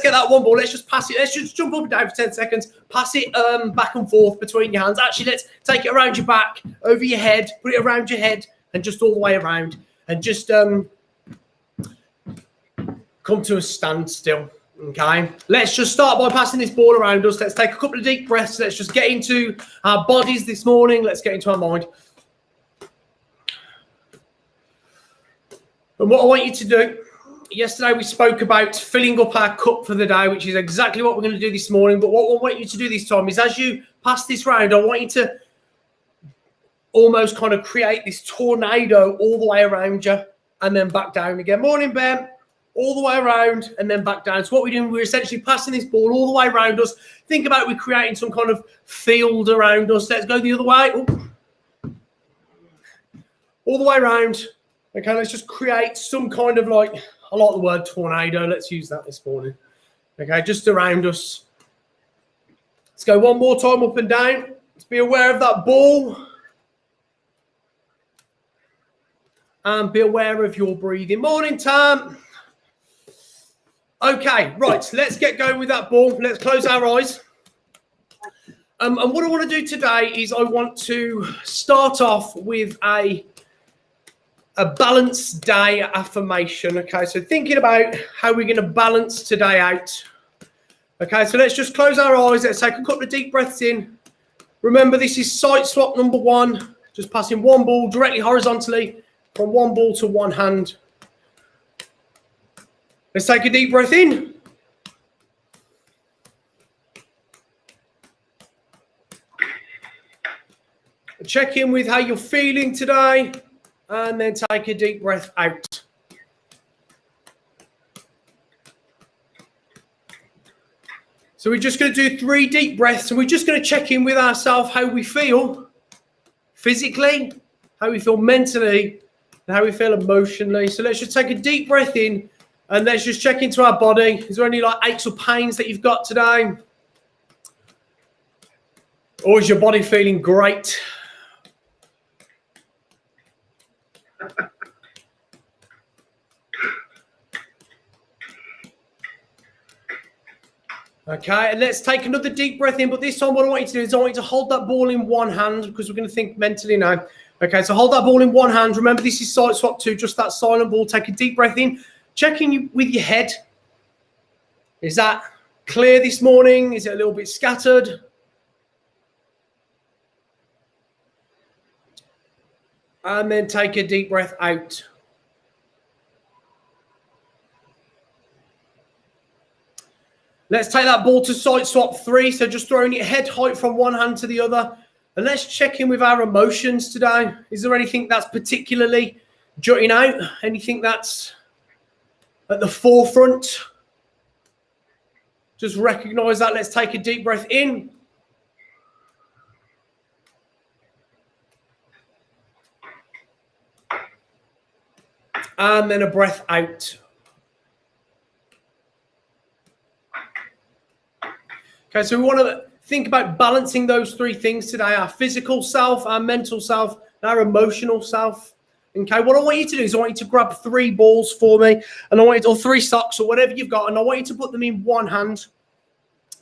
get that one ball. Let's just pass it. Let's just jump up and down for 10 seconds. Pass it back and forth between your hands. Actually, let's take it around your back, over your head, put it around your head, and just all the way around. And just come to a standstill. Okay, let's just start by passing this ball around us. Let's take a couple of deep breaths. Let's just get into our bodies this morning. Let's get into our mind. And what I want you to do, yesterday we spoke about filling up our cup for the day, which is exactly what we're going to do this morning. But what I want you to do this time is, as you pass this round, I want you to almost kind of create this tornado all the way around you and then back down again. Morning, Ben. All the way around and then back down. So what we're doing, we're essentially passing this ball all the way around us. Think about we're creating some kind of field around us. Let's go the other way. Ooh. All the way around. Okay, let's just create some kind of like, I like the word tornado. Let's use that this morning. Okay, just around us. Let's go one more time up and down. Let's be aware of that ball. And be aware of your breathing. Morning, Tam. Okay, right, let's get going with that ball. Let's close our eyes. And what I want to do today is I want to start off with a balanced day affirmation. Okay, so thinking about how we're going to balance today out. Okay, so let's just close our eyes. Let's take a couple of deep breaths in. Remember, this is side swap number 1. Just passing one ball directly horizontally from one ball to one hand. Let's take a deep breath in. Check in with how you're feeling today, and then take a deep breath out. So we're just going to do 3 deep breaths, and we're just going to check in with ourselves how we feel physically, how we feel mentally, and how we feel emotionally. So let's just take a deep breath in. And let's just check into our body. Is there any like aches or pains that you've got today? Or is your body feeling great? Okay, and let's take another deep breath in. But this time what I want you to do is I want you to hold that ball in one hand, because we're going to think mentally now. Okay, so hold that ball in one hand. Remember, this is side swap 2, just that silent ball. Take a deep breath in. Checking with your head. Is that clear this morning? Is it a little bit scattered? And then take a deep breath out. Let's take that ball to side swap 3. So just throwing it head height from one hand to the other. And let's check in with our emotions today. Is there anything that's particularly jutting out? Anything that's at the forefront? Just recognize that. Let's take a deep breath in. And then a breath out. Okay, so we want to think about balancing those 3 things today: our physical self, our mental self, and our emotional self. Okay, what I want you to do is I want you to grab 3 balls for me, and I want you to, or 3 socks or whatever you've got, and I want you to put them in one hand.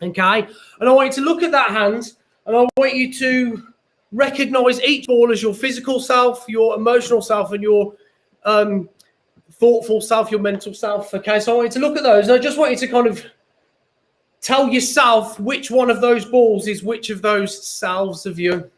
Okay, and I want you to look at that hand, and I want you to recognize each ball as your physical self, your emotional self, and your thoughtful self, your mental self. Okay, so I want you to look at those, and I just want you to kind of tell yourself which one of those balls is which of those selves of you.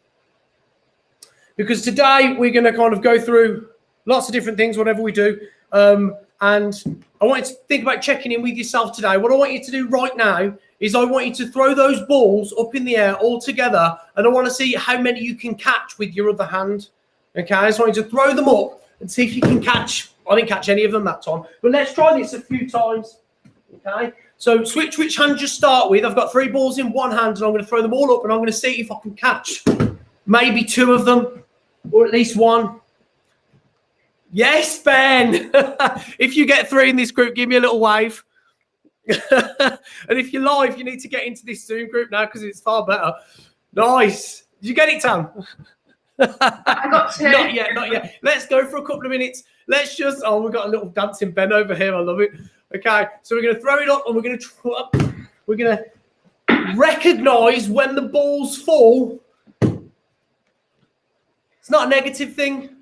Because today we're going to kind of go through lots of different things, whatever we do. And I want you to think about checking in with yourself today. What I want you to do right now is I want you to throw those balls up in the air all together. And I want to see how many you can catch with your other hand. Okay, I just want you to throw them up and see if you can catch. I didn't catch any of them that time. But let's try this a few times. Okay, so switch which hand you start with. I've got 3 balls in one hand, and I'm going to throw them all up, and I'm going to see if I can catch maybe 2 of them. Or at least 1. Yes, Ben. If you get 3 in this group, give me a little wave. And if you're live, you need to get into this Zoom group now, because it's far better. Nice. Did you get it, Tam? I got 2. Not yet. Let's go for a couple of minutes. Let's just, we've got a little dancing Ben over here. I love it. Okay, so we're going to throw it up and we're going to recognize when the balls fall. It's not a negative thing.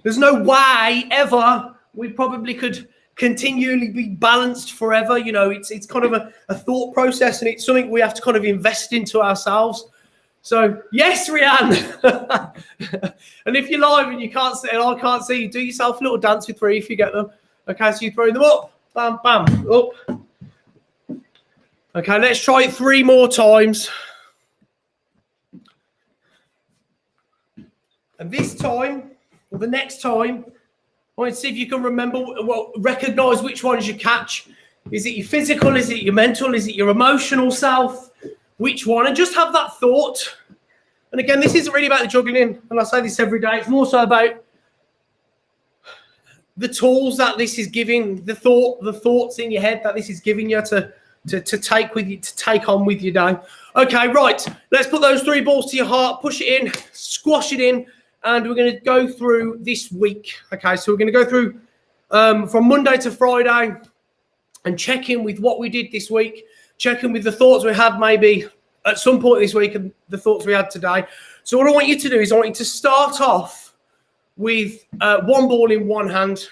There's no way ever we probably could continually be balanced forever. You know, it's kind of a thought process, and it's something we have to kind of invest into ourselves. So yes, Rianne. And if you're live and you can't see, and I can't see you, do yourself a little dance with three if you get them. Okay, so you throw them up, bam, bam, up. Okay, let's try it 3 more times. And this time, or the next time, I want to see if you can remember, well, recognize which ones you catch. Is it your physical? Is it your mental? Is it your emotional self? Which one? And just have that thought. And again, this isn't really about the juggling, and I say this every day. It's more so about the tools that this is giving, the thoughts in your head that this is giving you to take with you, to take on with you now. Okay, right. Let's put those 3 balls to your heart, push it in, squash it in, and we're going to go through this week. Okay, so we're going to go through from Monday to Friday and check in with what we did this week, check in with the thoughts we had maybe at some point this week and the thoughts we had today. So what I want you to do is I want you to start off with 1 ball in one hand,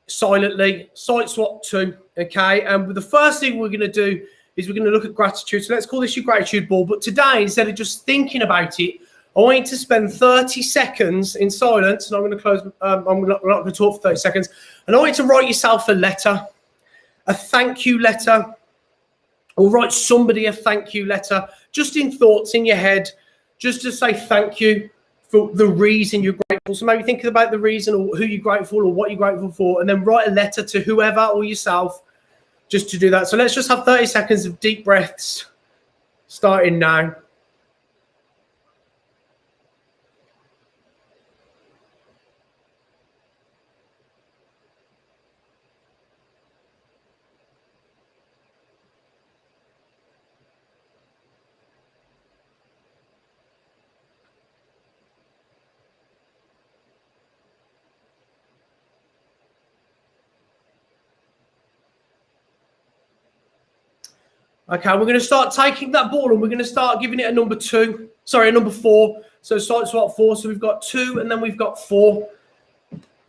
silently, side swap 2, okay? And the first thing we're going to do is we're going to look at gratitude. So let's call this your gratitude ball. But today, instead of just thinking about it, I want you to spend 30 seconds in silence, and I'm going to close. I'm not going to talk for 30 seconds. And I want you to write yourself a letter, a thank you letter, or write somebody a thank you letter, just in thoughts in your head, just to say thank you for the reason you're grateful. So maybe think about the reason or who you're grateful or what you're grateful for, and then write a letter to whoever or yourself just to do that. So let's just have 30 seconds of deep breaths starting now. Okay, we're going to start taking that ball and we're going to start giving it a number 4. So side swap 4. So we've got 2 and then we've got 4.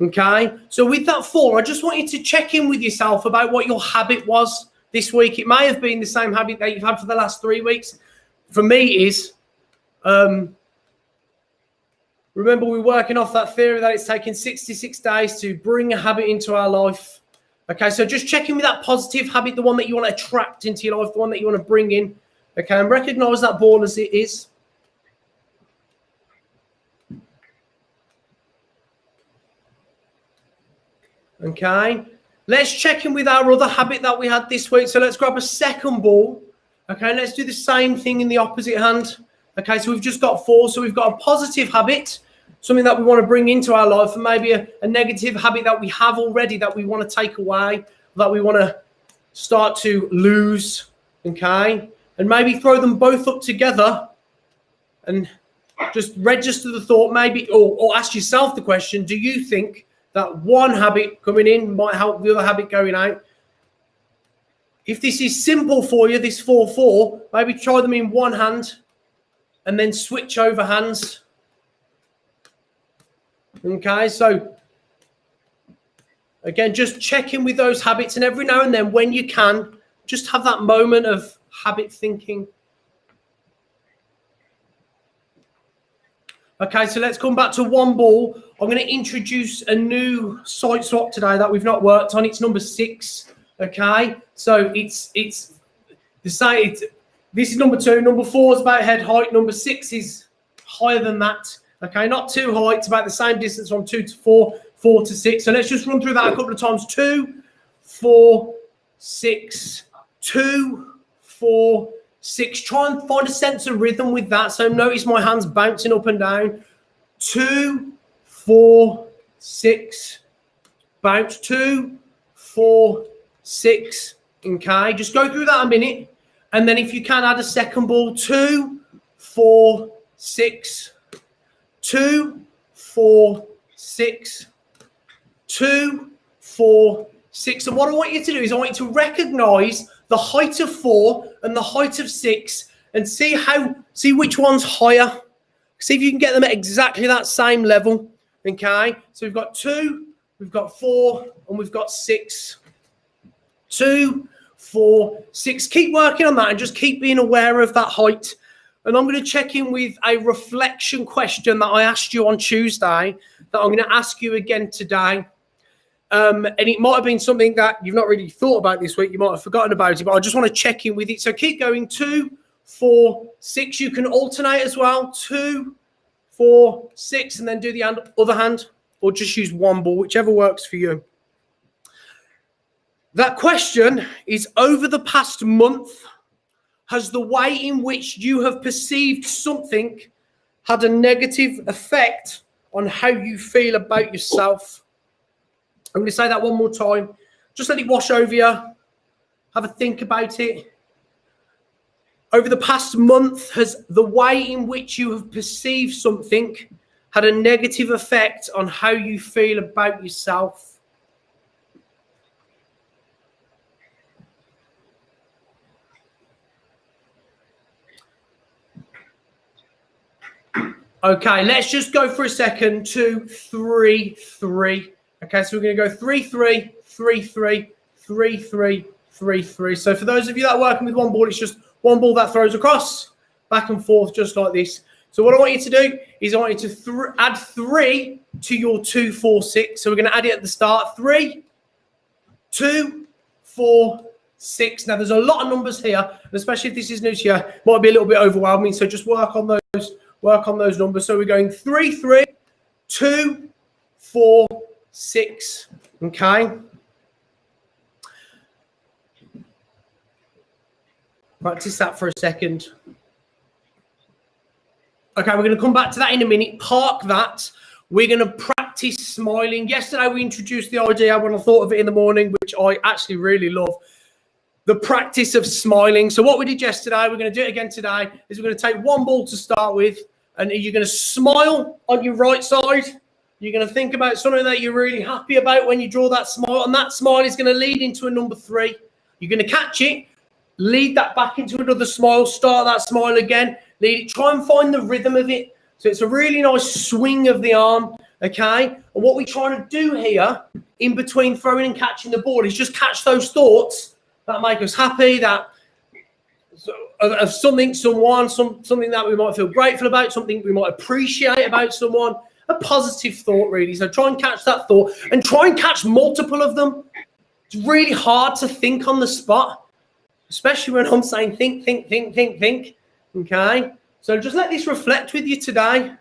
Okay, so with that 4, I just want you to check in with yourself about what your habit was this week. It may have been the same habit that you've had for the last 3 weeks. For me, it is. Remember, we're working off that theory that it's taking 66 days to bring a habit into our life. Okay, so just check in with that positive habit, the one that you want to attract into your life, the one that you want to bring in. Okay, and recognize that ball as it is. Okay, let's check in with our other habit that we had this week. So let's grab a second ball. Okay, let's do the same thing in the opposite hand. Okay, so we've just got 4. So we've got a positive habit, something that we want to bring into our life, and maybe a negative habit that we have already that we want to take away, that we want to start to lose, okay? And maybe throw them both up together and just register the thought, maybe, or ask yourself the question, do you think that one habit coming in might help the other habit going out? If this is simple for you, this 4-4, maybe try them in one hand and then switch over hands. Okay, so again, just check in with those habits, and every now and then when you can, just have that moment of habit thinking. Okay, so let's come back to 1 ball. I'm going to introduce a new side swap today that we've not worked on. It's number 6. Okay, so it's the same. This is number 2. Number 4 is about head height. Number 6 is higher than that. Okay, not too high. It's about the same distance from 2 to 4, 4 to 6. So let's just run through that a couple of times. 2, 4, 6, 2, 4, 6. Try and find a sense of rhythm with that. So notice my hands bouncing up and down. 2, 4, 6. Bounce. 2, 4, 6. Okay, just go through that a minute. And then if you can, add a second ball. 2, 4, 6. 2, 4, 6. 2, 4, 6. And what I want you to do is I want you to recognize the height of 4 and the height of 6 and see which one's higher. See if you can get them at exactly that same level. Okay, so we've got 2, we've got 4, and we've got 6. 2, 4, 6. Keep working on that and just keep being aware of that height. And I'm going to check in with a reflection question that I asked you on Tuesday that I'm going to ask you again today. And it might have been something that you've not really thought about this week. You might have forgotten about it, but I just want to check in with it. So keep going. 2, 4, 6. You can alternate as well. 2, 4, 6, and then do the other hand, or just use one ball, whichever works for you. That question is, over the past month, has the way in which you have perceived something had a negative effect on how you feel about yourself? I'm going to say that one more time. Just let it wash over you. Have a think about it. Over the past month, has the way in which you have perceived something had a negative effect on how you feel about yourself? Okay, let's just go for a second. 2, 3, 3. Okay, so we're going to go 3, 3, 3, 3, 3, 3, 3, 3. So for those of you that are working with one ball, it's just one ball that throws across, back and forth, just like this. So what I want you to do is I want you to add 3 to your 2, 4, 6. So we're going to add it at the start. 3, 2, 4, 6. Now, there's a lot of numbers here, and especially if this is new to you, it might be a little bit overwhelming. So just work on those numbers. So we're going 3, 3, 2, 4, 6. Okay. Practice that for a second. Okay, we're going to come back to that in a minute. Park that. We're going to practice smiling. Yesterday, we introduced the idea when I thought of it in the morning, which I actually really love. The practice of smiling. So what we did yesterday, we're going to do it again today, is we're going to take one ball to start with, and you're going to smile on your right side. You're going to think about something that you're really happy about when you draw that smile, and that smile is going to lead into a number 3. You're going to catch it, lead that back into another smile, start that smile again, lead it, try and find the rhythm of it. So it's a really nice swing of the arm, okay? And what we're trying to do here, in between throwing and catching the ball, is just catch those thoughts that make us happy, that of something, someone, something that we might feel grateful about, something we might appreciate about someone, a positive thought, really. So try and catch that thought and try and catch multiple of them. It's really hard to think on the spot, especially when I'm saying think. Okay? So just let this reflect with you today.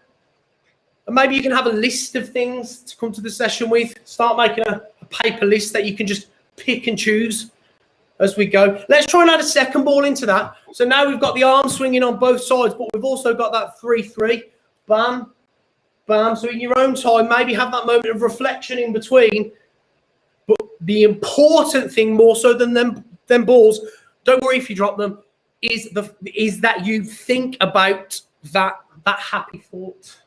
And maybe you can have a list of things to come to the session with. Start making a paper list that you can just pick and choose as we go. Let's try and add a second ball into that. So now we've got the arm swinging on both sides, but we've also got that 3-3. Bam, bam. So in your own time, maybe have that moment of reflection in between. But the important thing, more so than them balls, don't worry if you drop them, is that you think about that happy thought.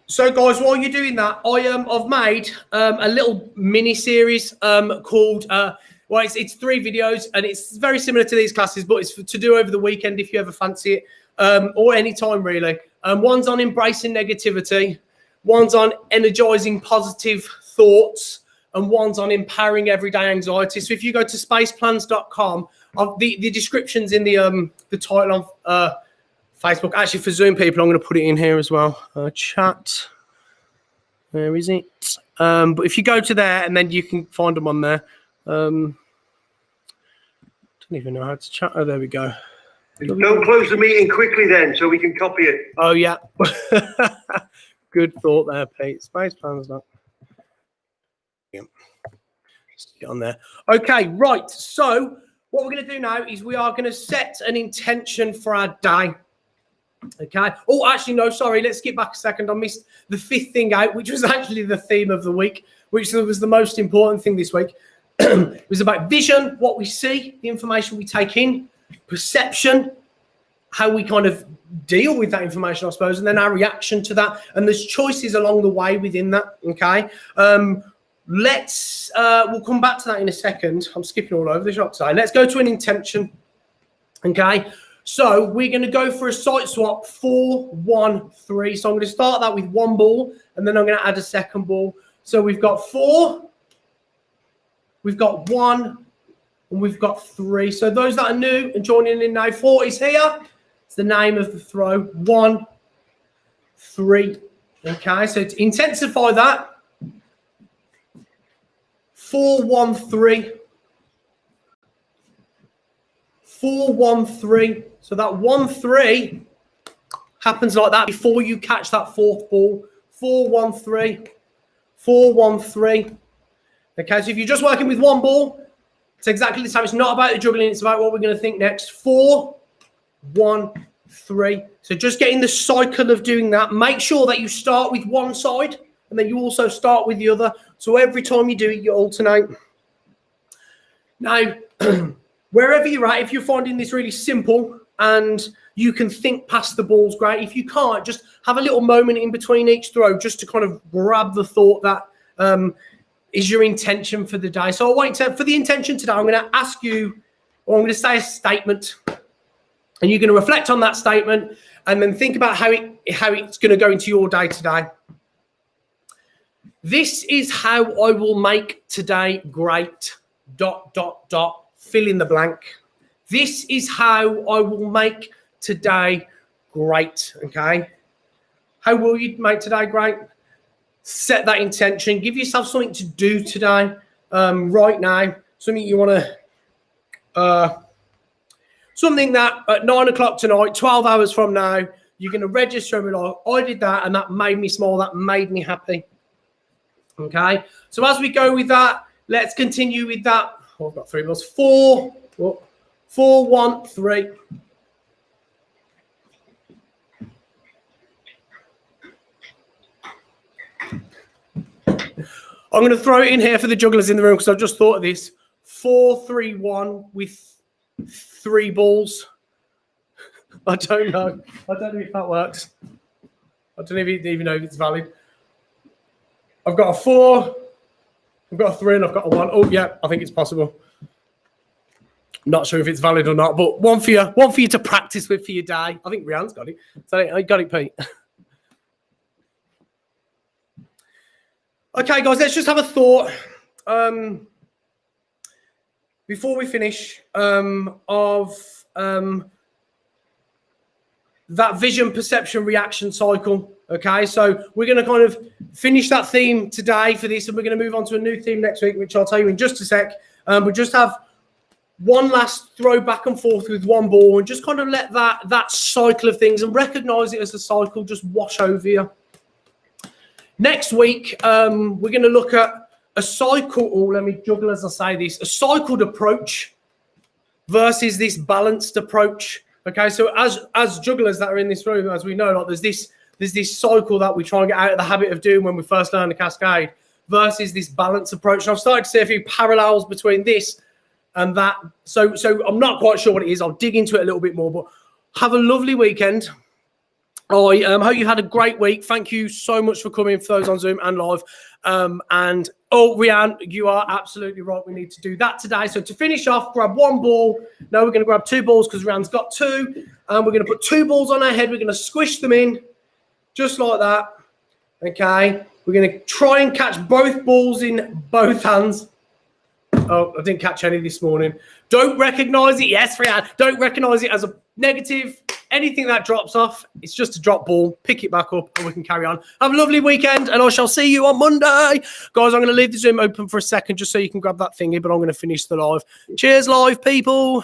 So, guys, while you're doing that, I've made a little mini series called it's 3 videos, and it's very similar to these classes, but it's to do over the weekend if you ever fancy it, or any time really. One's on embracing negativity, one's on energizing positive thoughts, and one's on empowering everyday anxiety. So if you go to spaceplans.com, the description's in the title of Facebook. Actually, for Zoom people, I'm going to put it in here as well. Chat. Where is it? But if you go to there, and then you can find them on there. Don't even know how to chat. Oh, there we go. Don't close the meeting quickly then, so we can copy it. Oh, yeah. Good thought there, Pete. Space plans. Yeah. Get on there. Okay, right. So what we're going to do now is we are going to set an intention for our day. Okay. Oh, actually, no, sorry. Let's skip back a second. I missed the fifth thing out, which was actually the theme of the week, which was the most important thing this week. It was about vision, what we see, the information we take in, perception, how we kind of deal with that information, I suppose, and then our reaction to that. And there's choices along the way within that. Okay. We'll come back to that in a second. I'm skipping all over the shop today. Let's go to an intention. Okay. So we're going to go for a site swap 4-1-3. So I'm going to start that with one ball, and then I'm going to add a second ball. So we've got 4, we've got 1, and we've got 3. So those that are new and joining in now, 4 is here. It's the name of the throw. 1, 3. Okay, so to intensify that, 4-1-3. 4-1-3. So that 1-3 happens like that before you catch that fourth ball. 4-1-3. 4-1-3. Okay, so if you're just working with one ball, it's exactly the same. It's not about the juggling, it's about what we're going to think next. 4-1-3. So just getting the cycle of doing that. Make sure that you start with one side and then you also start with the other. So every time you do it, you alternate. Now, wherever you're at, if you're finding this really simple and you can think past the balls, great. If you can't, just have a little moment in between each throw just to kind of grab the thought that is your intention for the day. So I want to, for the intention today, I'm going to ask you, or I'm going to say a statement, and you're going to reflect on that statement and then think about how it's going to go into your day today. This is how I will make today great, ... fill in the blank. This is how I will make today great, okay? How will you make today great? Set that intention. Give yourself something to do today, right now. Something you want to, something that at 9 o'clock tonight, 12 hours from now, you're going to register and be like, I did that and that made me smile, that made me happy. Okay? So as we go with that, let's continue with that. Oh, I've got 3 balls. 4-1-3. I'm going to throw it in here for the jugglers in the room because I've just thought of this. 4-3-1 with 3 balls. I don't know. I don't know if that works. I don't even know if it's valid. I've got a 4, I've got a 3, and I've got a 1. Oh, yeah, I think it's possible. Not sure if it's valid or not, but one for you to practice with for your day. I think Rianne's got it. So I got it, Pete. Okay, guys, let's just have a thought before we finish of that vision, perception, reaction cycle. Okay, so we're going to kind of finish that theme today for this, and we're going to move on to a new theme next week, which I'll tell you in just a sec. We'll just have one last throw back and forth with one ball and just kind of let that cycle of things and recognize it as a cycle just wash over you. Next week, we're going to look at a cycle, or let me juggle as I say this, a cycled approach versus this balanced approach. Okay, so as jugglers that are in this room, as we know, like there's this cycle that we try and get out of the habit of doing when we first learn the cascade versus this balanced approach. And I've started to see a few parallels between this and that. So I'm not quite sure what it is. I'll dig into it a little bit more, but have a lovely weekend. I hope you had a great week. Thank you so much for coming, for those on Zoom and live. And Rianne, you are absolutely right. We need to do that today. So to finish off, grab one ball. Now we're going to grab 2 balls because Rianne's got 2. And we're going to put 2 balls on our head. We're going to squish them in just like that. Okay. We're going to try and catch both balls in both hands. Oh, I didn't catch any this morning. Don't recognize it. Yes, Rianne. Don't recognize it as a negative. Anything that drops off, it's just a drop ball. Pick it back up and we can carry on. Have a lovely weekend and I shall see you on Monday. Guys, I'm going to leave the Zoom open for a second just so you can grab that thingy, but I'm going to finish the live. Cheers, live people.